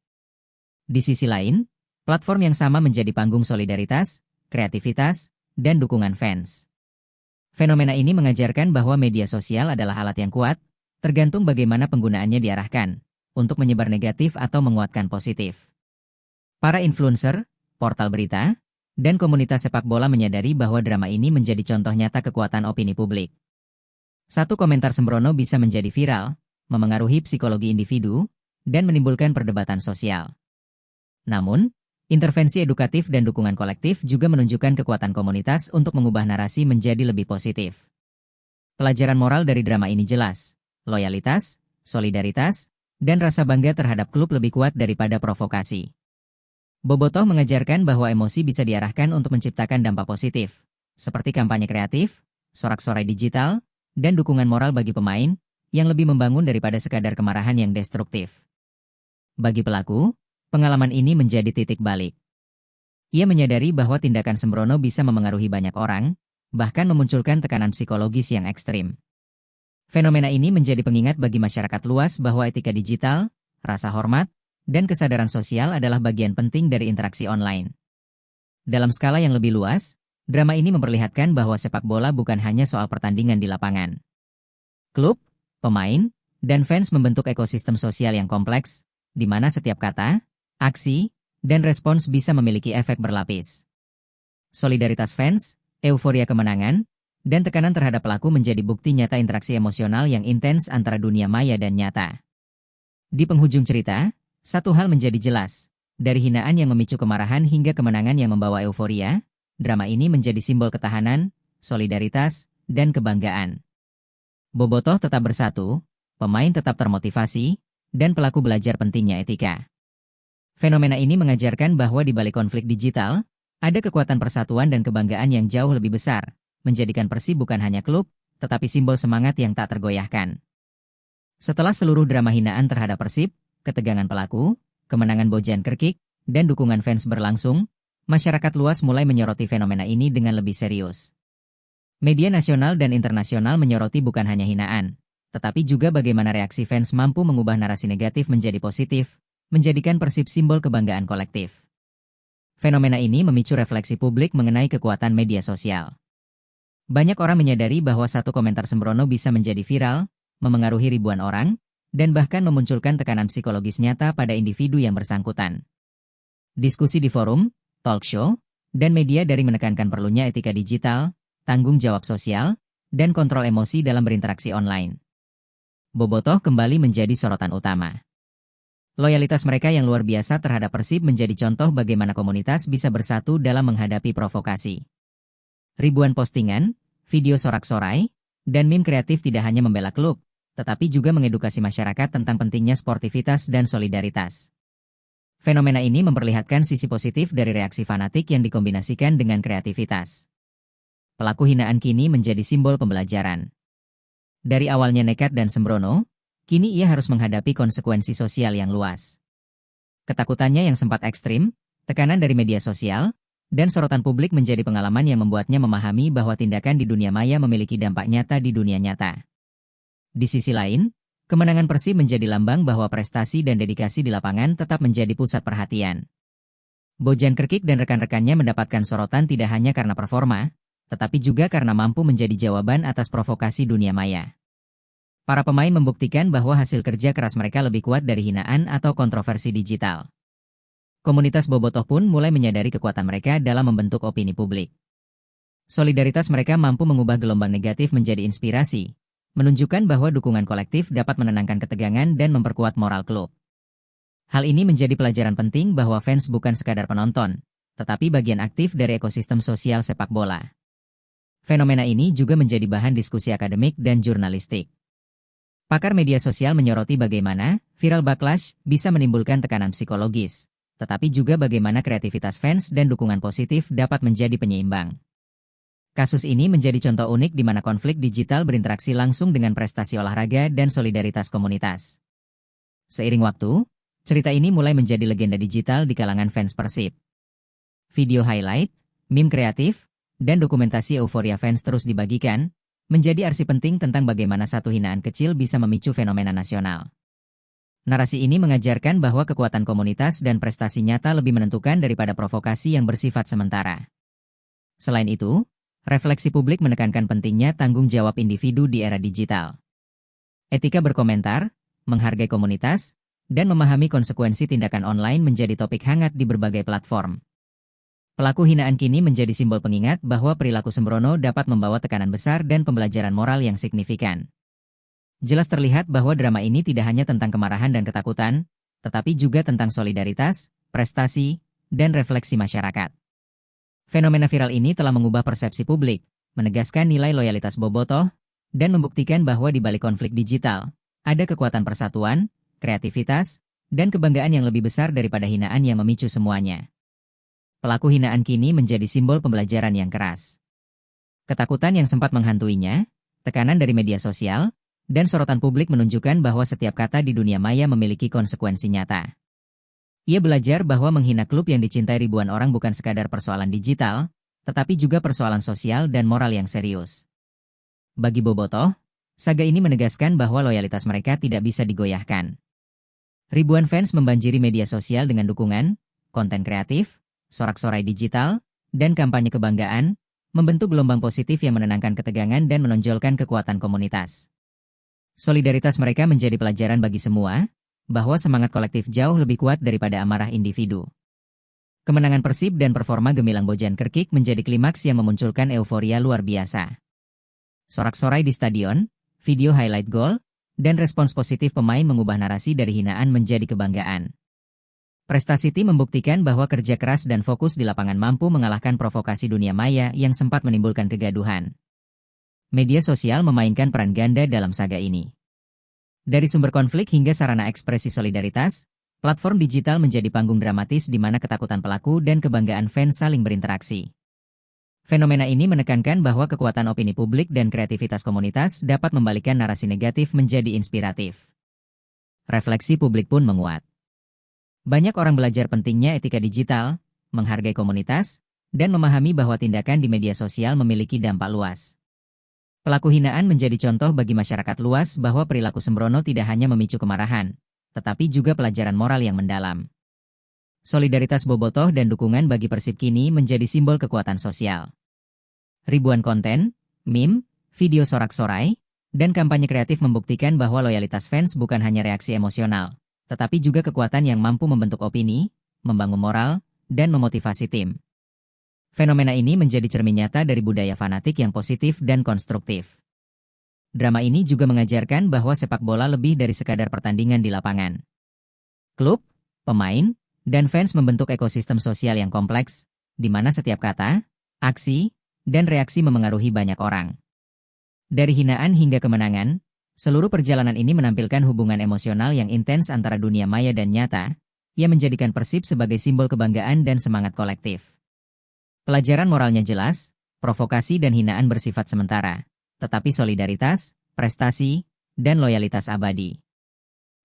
Di sisi lain, platform yang sama menjadi panggung solidaritas, kreativitas, dan dukungan fans. Fenomena ini mengajarkan bahwa media sosial adalah alat yang kuat, tergantung bagaimana penggunaannya diarahkan, untuk menyebar negatif atau menguatkan positif. Para influencer, portal berita, dan komunitas sepak bola menyadari bahwa drama ini menjadi contoh nyata kekuatan opini publik. Satu komentar sembrono bisa menjadi viral, memengaruhi psikologi individu, dan menimbulkan perdebatan sosial. Namun, intervensi edukatif dan dukungan kolektif juga menunjukkan kekuatan komunitas untuk mengubah narasi menjadi lebih positif. Pelajaran moral dari drama ini jelas, loyalitas, solidaritas, dan rasa bangga terhadap klub lebih kuat daripada provokasi. Bobotoh mengajarkan bahwa emosi bisa diarahkan untuk menciptakan dampak positif, seperti kampanye kreatif, sorak-sorai digital, dan dukungan moral bagi pemain, yang lebih membangun daripada sekadar kemarahan yang destruktif. Bagi pelaku, pengalaman ini menjadi titik balik. Ia menyadari bahwa tindakan sembrono bisa memengaruhi banyak orang, bahkan memunculkan tekanan psikologis yang ekstrim. Fenomena ini menjadi pengingat bagi masyarakat luas bahwa etika digital, rasa hormat, dan kesadaran sosial adalah bagian penting dari interaksi online. Dalam skala yang lebih luas, drama ini memperlihatkan bahwa sepak bola bukan hanya soal pertandingan di lapangan. Klub, pemain, dan fans membentuk ekosistem sosial yang kompleks, di mana setiap kata, aksi, dan respons bisa memiliki efek berlapis. Solidaritas fans, euforia kemenangan, dan tekanan terhadap pelaku menjadi bukti nyata interaksi emosional yang intens antara dunia maya dan nyata. Di penghujung cerita, satu hal menjadi jelas. Dari hinaan yang memicu kemarahan hingga kemenangan yang membawa euforia, drama ini menjadi simbol ketahanan, solidaritas, dan kebanggaan. Bobotoh tetap bersatu, pemain tetap termotivasi, dan pelaku belajar pentingnya etika. Fenomena ini mengajarkan bahwa di balik konflik digital, ada kekuatan persatuan dan kebanggaan yang jauh lebih besar, menjadikan Persib bukan hanya klub, tetapi simbol semangat yang tak tergoyahkan. Setelah seluruh drama hinaan terhadap Persib, ketegangan pelaku, kemenangan Bojan Krkic, dan dukungan fans berlangsung, masyarakat luas mulai menyoroti fenomena ini dengan lebih serius. Media nasional dan internasional menyoroti bukan hanya hinaan, tetapi juga bagaimana reaksi fans mampu mengubah narasi negatif menjadi positif, menjadikan Persib simbol kebanggaan kolektif. Fenomena ini memicu refleksi publik mengenai kekuatan media sosial. Banyak orang menyadari bahwa satu komentar sembrono bisa menjadi viral, memengaruhi ribuan orang, dan bahkan memunculkan tekanan psikologis nyata pada individu yang bersangkutan. Diskusi di forum, talk show, dan media dari menekankan perlunya etika digital, tanggung jawab sosial, dan kontrol emosi dalam berinteraksi online. Bobotoh kembali menjadi sorotan utama. Loyalitas mereka yang luar biasa terhadap Persib menjadi contoh bagaimana komunitas bisa bersatu dalam menghadapi provokasi. Ribuan postingan, video sorak-sorai, dan meme kreatif tidak hanya membela klub, tetapi juga mengedukasi masyarakat tentang pentingnya sportivitas dan solidaritas. Fenomena ini memperlihatkan sisi positif dari reaksi fanatik yang dikombinasikan dengan kreativitas. Pelaku hinaan kini menjadi simbol pembelajaran. Dari awalnya nekat dan sembrono, kini ia harus menghadapi konsekuensi sosial yang luas. Ketakutannya yang sempat ekstrim, tekanan dari media sosial, dan sorotan publik menjadi pengalaman yang membuatnya memahami bahwa tindakan di dunia maya memiliki dampak nyata di dunia nyata. Di sisi lain, kemenangan Persib menjadi lambang bahwa prestasi dan dedikasi di lapangan tetap menjadi pusat perhatian. Bojan Krkik dan rekan-rekannya mendapatkan sorotan tidak hanya karena performa, tetapi juga karena mampu menjadi jawaban atas provokasi dunia maya. Para pemain membuktikan bahwa hasil kerja keras mereka lebih kuat dari hinaan atau kontroversi digital. Komunitas bobotoh pun mulai menyadari kekuatan mereka dalam membentuk opini publik. Solidaritas mereka mampu mengubah gelombang negatif menjadi inspirasi, menunjukkan bahwa dukungan kolektif dapat menenangkan ketegangan dan memperkuat moral klub. Hal ini menjadi pelajaran penting bahwa fans bukan sekadar penonton, tetapi bagian aktif dari ekosistem sosial sepak bola. Fenomena ini juga menjadi bahan diskusi akademik dan jurnalistik. Pakar media sosial menyoroti bagaimana viral backlash bisa menimbulkan tekanan psikologis, tetapi juga bagaimana kreativitas fans dan dukungan positif dapat menjadi penyeimbang. Kasus ini menjadi contoh unik di mana konflik digital berinteraksi langsung dengan prestasi olahraga dan solidaritas komunitas. Seiring waktu, cerita ini mulai menjadi legenda digital di kalangan fans Persib. Video highlight, meme kreatif, dan dokumentasi euforia fans terus dibagikan, menjadi arsip penting tentang bagaimana satu hinaan kecil bisa memicu fenomena nasional. Narasi ini mengajarkan bahwa kekuatan komunitas dan prestasi nyata lebih menentukan daripada provokasi yang bersifat sementara. Selain itu, refleksi publik menekankan pentingnya tanggung jawab individu di era digital. Etika berkomentar, menghargai komunitas, dan memahami konsekuensi tindakan online menjadi topik hangat di berbagai platform. Pelaku hinaan kini menjadi simbol pengingat bahwa perilaku sembrono dapat membawa tekanan besar dan pembelajaran moral yang signifikan. Jelas terlihat bahwa drama ini tidak hanya tentang kemarahan dan ketakutan, tetapi juga tentang solidaritas, prestasi, dan refleksi masyarakat. Fenomena viral ini telah mengubah persepsi publik, menegaskan nilai loyalitas bobotoh, dan membuktikan bahwa di balik konflik digital, ada kekuatan persatuan, kreativitas, dan kebanggaan yang lebih besar daripada hinaan yang memicu semuanya. Pelaku hinaan kini menjadi simbol pembelajaran yang keras. Ketakutan yang sempat menghantuinya, tekanan dari media sosial, dan sorotan publik menunjukkan bahwa setiap kata di dunia maya memiliki konsekuensi nyata. Ia belajar bahwa menghina klub yang dicintai ribuan orang bukan sekadar persoalan digital, tetapi juga persoalan sosial dan moral yang serius. Bagi bobotoh, saga ini menegaskan bahwa loyalitas mereka tidak bisa digoyahkan. Ribuan fans membanjiri media sosial dengan dukungan, konten kreatif, sorak-sorai digital, dan kampanye kebanggaan, membentuk gelombang positif yang menenangkan ketegangan dan menonjolkan kekuatan komunitas. Solidaritas mereka menjadi pelajaran bagi semua, bahwa semangat kolektif jauh lebih kuat daripada amarah individu. Kemenangan Persib dan performa gemilang Bojan Krkik menjadi klimaks yang memunculkan euforia luar biasa. Sorak-sorai di stadion, video highlight gol, dan respons positif pemain mengubah narasi dari hinaan menjadi kebanggaan. Prestasi tim membuktikan bahwa kerja keras dan fokus di lapangan mampu mengalahkan provokasi dunia maya yang sempat menimbulkan kegaduhan. Media sosial memainkan peran ganda dalam saga ini. Dari sumber konflik hingga sarana ekspresi solidaritas, platform digital menjadi panggung dramatis di mana ketakutan pelaku dan kebanggaan fans saling berinteraksi. Fenomena ini menekankan bahwa kekuatan opini publik dan kreativitas komunitas dapat membalikkan narasi negatif menjadi inspiratif. Refleksi publik pun menguat. Banyak orang belajar pentingnya etika digital, menghargai komunitas, dan memahami bahwa tindakan di media sosial memiliki dampak luas. Pelaku hinaan menjadi contoh bagi masyarakat luas bahwa perilaku sembrono tidak hanya memicu kemarahan, tetapi juga pelajaran moral yang mendalam. Solidaritas bobotoh dan dukungan bagi Persib kini menjadi simbol kekuatan sosial. Ribuan konten, meme, video sorak-sorai, dan kampanye kreatif membuktikan bahwa loyalitas fans bukan hanya reaksi emosional, tetapi juga kekuatan yang mampu membentuk opini, membangun moral, dan memotivasi tim. Fenomena ini menjadi cermin nyata dari budaya fanatik yang positif dan konstruktif. Drama ini juga mengajarkan bahwa sepak bola lebih dari sekadar pertandingan di lapangan. Klub, pemain, dan fans membentuk ekosistem sosial yang kompleks, di mana setiap kata, aksi, dan reaksi memengaruhi banyak orang. Dari hinaan hingga kemenangan, seluruh perjalanan ini menampilkan hubungan emosional yang intens antara dunia maya dan nyata, yang menjadikan Persib sebagai simbol kebanggaan dan semangat kolektif. Pelajaran moralnya jelas, provokasi dan hinaan bersifat sementara, tetapi solidaritas, prestasi, dan loyalitas abadi.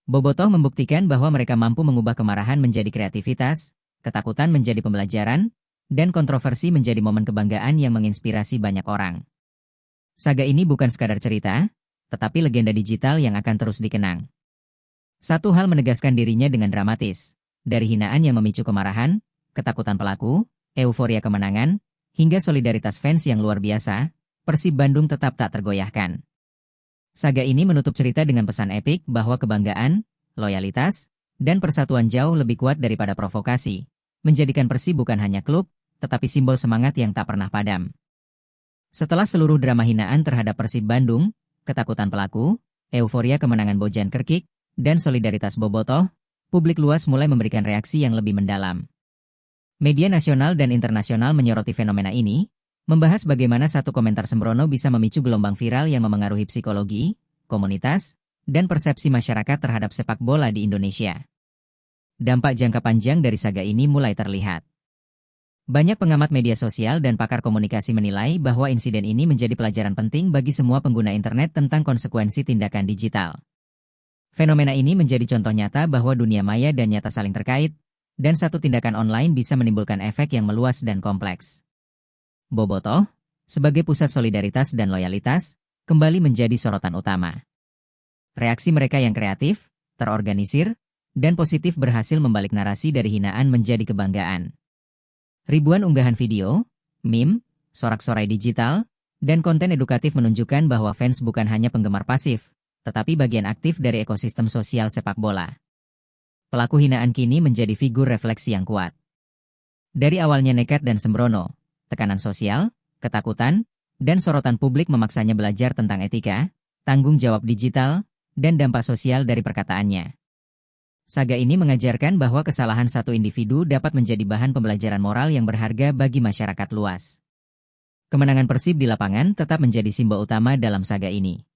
Bobotoh membuktikan bahwa mereka mampu mengubah kemarahan menjadi kreativitas, ketakutan menjadi pembelajaran, dan kontroversi menjadi momen kebanggaan yang menginspirasi banyak orang. Saga ini bukan sekadar cerita, tetapi legenda digital yang akan terus dikenang. Satu hal menegaskan dirinya dengan dramatis, dari hinaan yang memicu kemarahan, ketakutan pelaku, euforia kemenangan, hingga solidaritas fans yang luar biasa, Persib Bandung tetap tak tergoyahkan. Saga ini menutup cerita dengan pesan epik bahwa kebanggaan, loyalitas, dan persatuan jauh lebih kuat daripada provokasi, menjadikan Persib bukan hanya klub, tetapi simbol semangat yang tak pernah padam. Setelah seluruh drama hinaan terhadap Persib Bandung, ketakutan pelaku, euforia kemenangan Bojan Krkik, dan solidaritas Bobotoh, publik luas mulai memberikan reaksi yang lebih mendalam. Media nasional dan internasional menyoroti fenomena ini, membahas bagaimana satu komentar sembrono bisa memicu gelombang viral yang memengaruhi psikologi, komunitas, dan persepsi masyarakat terhadap sepak bola di Indonesia. Dampak jangka panjang dari saga ini mulai terlihat. Banyak pengamat media sosial dan pakar komunikasi menilai bahwa insiden ini menjadi pelajaran penting bagi semua pengguna internet tentang konsekuensi tindakan digital. Fenomena ini menjadi contoh nyata bahwa dunia maya dan nyata saling terkait, dan satu tindakan online bisa menimbulkan efek yang meluas dan kompleks. Bobotoh, sebagai pusat solidaritas dan loyalitas, kembali menjadi sorotan utama. Reaksi mereka yang kreatif, terorganisir, dan positif berhasil membalik narasi dari hinaan menjadi kebanggaan. Ribuan unggahan video, meme, sorak-sorai digital, dan konten edukatif menunjukkan bahwa fans bukan hanya penggemar pasif, tetapi bagian aktif dari ekosistem sosial sepak bola. Pelaku hinaan kini menjadi figur refleksi yang kuat. Dari awalnya nekat dan sembrono, tekanan sosial, ketakutan, dan sorotan publik memaksanya belajar tentang etika, tanggung jawab digital, dan dampak sosial dari perkataannya. Saga ini mengajarkan bahwa kesalahan satu individu dapat menjadi bahan pembelajaran moral yang berharga bagi masyarakat luas. Kemenangan Persib di lapangan tetap menjadi simbol utama dalam saga ini.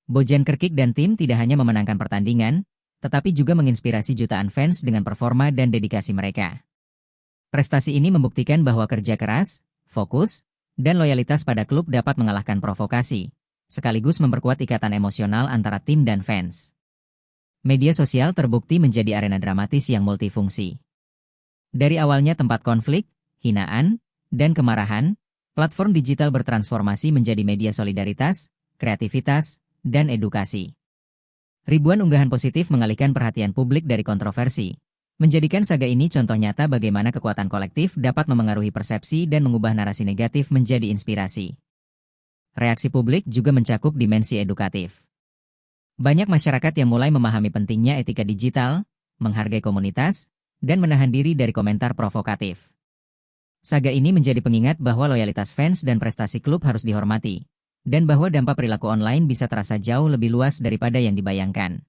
Bojan Krkik dan tim tidak hanya memenangkan pertandingan, tetapi juga menginspirasi jutaan fans dengan performa dan dedikasi mereka. Prestasi ini membuktikan bahwa kerja keras, fokus, dan loyalitas pada klub dapat mengalahkan provokasi, sekaligus memperkuat ikatan emosional antara tim dan fans. Media sosial terbukti menjadi arena dramatis yang multifungsi. Dari awalnya tempat konflik, hinaan, dan kemarahan, platform digital bertransformasi menjadi media solidaritas, kreativitas, dan edukasi. Ribuan unggahan positif mengalihkan perhatian publik dari kontroversi, menjadikan saga ini contoh nyata bagaimana kekuatan kolektif dapat memengaruhi persepsi dan mengubah narasi negatif menjadi inspirasi. Reaksi publik juga mencakup dimensi edukatif. Banyak masyarakat yang mulai memahami pentingnya etika digital, menghargai komunitas, dan menahan diri dari komentar provokatif. Saga ini menjadi pengingat bahwa loyalitas fans dan prestasi klub harus dihormati, dan bahwa dampak perilaku online bisa terasa jauh lebih luas daripada yang dibayangkan.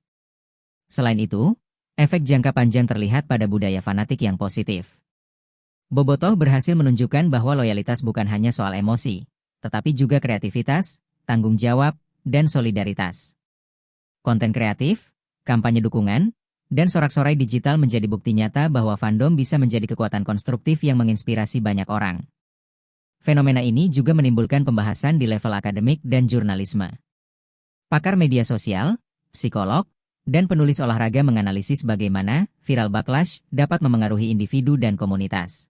Selain itu, efek jangka panjang terlihat pada budaya fanatik yang positif. Bobotoh berhasil menunjukkan bahwa loyalitas bukan hanya soal emosi, tetapi juga kreativitas, tanggung jawab, dan solidaritas. Konten kreatif, kampanye dukungan, dan sorak-sorai digital menjadi bukti nyata bahwa fandom bisa menjadi kekuatan konstruktif yang menginspirasi banyak orang. Fenomena ini juga menimbulkan pembahasan di level akademik dan jurnalisme. Pakar media sosial, psikolog, dan penulis olahraga menganalisis bagaimana viral backlash dapat memengaruhi individu dan komunitas.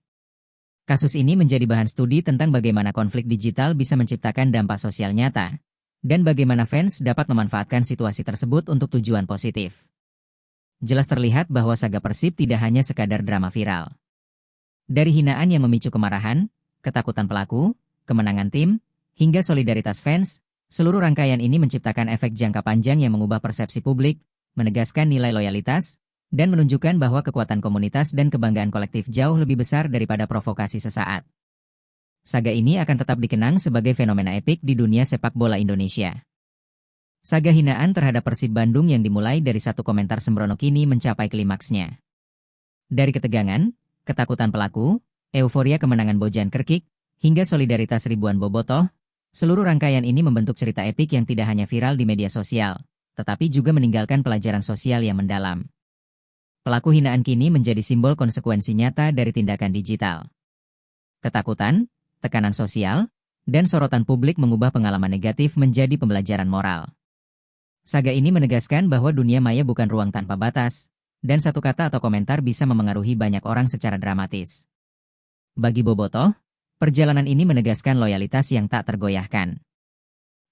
Kasus ini menjadi bahan studi tentang bagaimana konflik digital bisa menciptakan dampak sosial nyata, dan bagaimana fans dapat memanfaatkan situasi tersebut untuk tujuan positif. Jelas terlihat bahwa saga Persib tidak hanya sekadar drama viral. Dari hinaan yang memicu kemarahan, ketakutan pelaku, kemenangan tim, hingga solidaritas fans, seluruh rangkaian ini menciptakan efek jangka panjang yang mengubah persepsi publik, menegaskan nilai loyalitas, dan menunjukkan bahwa kekuatan komunitas dan kebanggaan kolektif jauh lebih besar daripada provokasi sesaat. Saga ini akan tetap dikenang sebagai fenomena epik di dunia sepak bola Indonesia. Saga hinaan terhadap Persib Bandung yang dimulai dari satu komentar sembrono kini mencapai klimaksnya. Dari ketegangan, ketakutan pelaku, euforia kemenangan Bojan Krkik, hingga solidaritas ribuan bobotoh, seluruh rangkaian ini membentuk cerita epik yang tidak hanya viral di media sosial, tetapi juga meninggalkan pelajaran sosial yang mendalam. Pelaku hinaan kini menjadi simbol konsekuensi nyata dari tindakan digital. Ketakutan, tekanan sosial, dan sorotan publik mengubah pengalaman negatif menjadi pembelajaran moral. Saga ini menegaskan bahwa dunia maya bukan ruang tanpa batas, dan satu kata atau komentar bisa memengaruhi banyak orang secara dramatis. Bagi bobotoh, perjalanan ini menegaskan loyalitas yang tak tergoyahkan.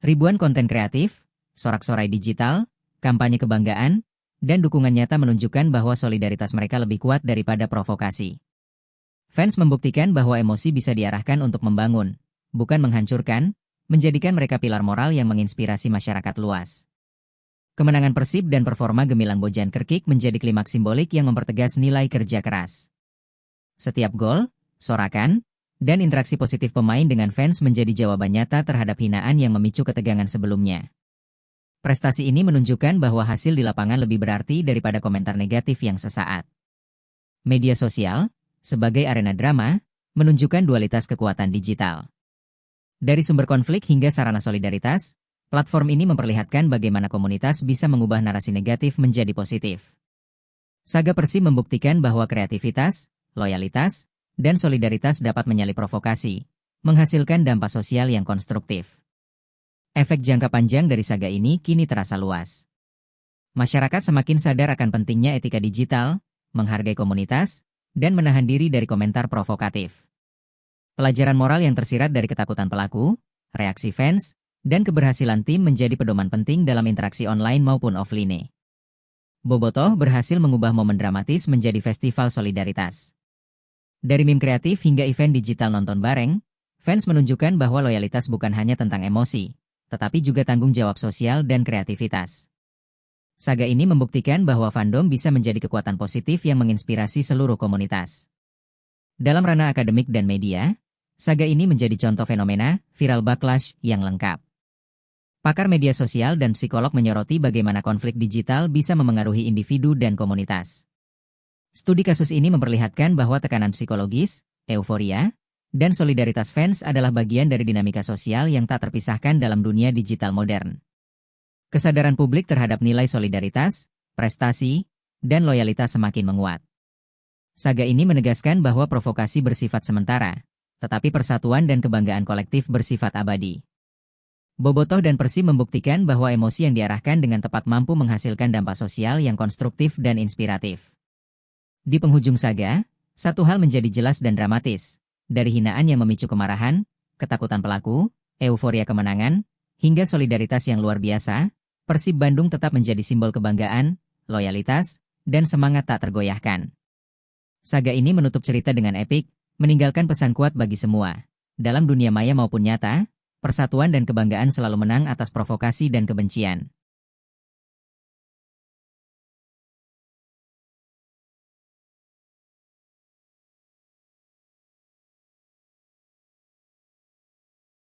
Ribuan konten kreatif, sorak-sorai digital, kampanye kebanggaan, dan dukungan nyata menunjukkan bahwa solidaritas mereka lebih kuat daripada provokasi. Fans membuktikan bahwa emosi bisa diarahkan untuk membangun, bukan menghancurkan, menjadikan mereka pilar moral yang menginspirasi masyarakat luas. Kemenangan Persib dan performa gemilang Bojan Krkic menjadi klimaks simbolik yang mempertegas nilai kerja keras. Setiap gol, sorakan, dan interaksi positif pemain dengan fans menjadi jawaban nyata terhadap hinaan yang memicu ketegangan sebelumnya. Prestasi ini menunjukkan bahwa hasil di lapangan lebih berarti daripada komentar negatif yang sesaat. Media sosial, sebagai arena drama, menunjukkan dualitas kekuatan digital. Dari sumber konflik hingga sarana solidaritas, platform ini memperlihatkan bagaimana komunitas bisa mengubah narasi negatif menjadi positif. Saga Persib membuktikan bahwa kreativitas, loyalitas, dan solidaritas dapat menyalip provokasi, menghasilkan dampak sosial yang konstruktif. Efek jangka panjang dari saga ini kini terasa luas. Masyarakat semakin sadar akan pentingnya etika digital, menghargai komunitas, dan menahan diri dari komentar provokatif. Pelajaran moral yang tersirat dari ketakutan pelaku, reaksi fans, dan keberhasilan tim menjadi pedoman penting dalam interaksi online maupun offline. Bobotoh berhasil mengubah momen dramatis menjadi festival solidaritas. Dari meme kreatif hingga event digital nonton bareng, fans menunjukkan bahwa loyalitas bukan hanya tentang emosi, tetapi juga tanggung jawab sosial dan kreativitas. Saga ini membuktikan bahwa fandom bisa menjadi kekuatan positif yang menginspirasi seluruh komunitas. Dalam ranah akademik dan media, saga ini menjadi contoh fenomena viral backlash yang lengkap. Pakar media sosial dan psikolog menyoroti bagaimana konflik digital bisa memengaruhi individu dan komunitas. Studi kasus ini memperlihatkan bahwa tekanan psikologis, euforia, dan solidaritas fans adalah bagian dari dinamika sosial yang tak terpisahkan dalam dunia digital modern. Kesadaran publik terhadap nilai solidaritas, prestasi, dan loyalitas semakin menguat. Saga ini menegaskan bahwa provokasi bersifat sementara, tetapi persatuan dan kebanggaan kolektif bersifat abadi. Bobotoh dan Persib membuktikan bahwa emosi yang diarahkan dengan tepat mampu menghasilkan dampak sosial yang konstruktif dan inspiratif. Di penghujung saga, satu hal menjadi jelas dan dramatis. Dari hinaan yang memicu kemarahan, ketakutan pelaku, euforia kemenangan, hingga solidaritas yang luar biasa, Persib Bandung tetap menjadi simbol kebanggaan, loyalitas, dan semangat tak tergoyahkan. Saga ini menutup cerita dengan epik, meninggalkan pesan kuat bagi semua. Dalam dunia maya maupun nyata, persatuan dan kebanggaan selalu menang atas provokasi dan kebencian.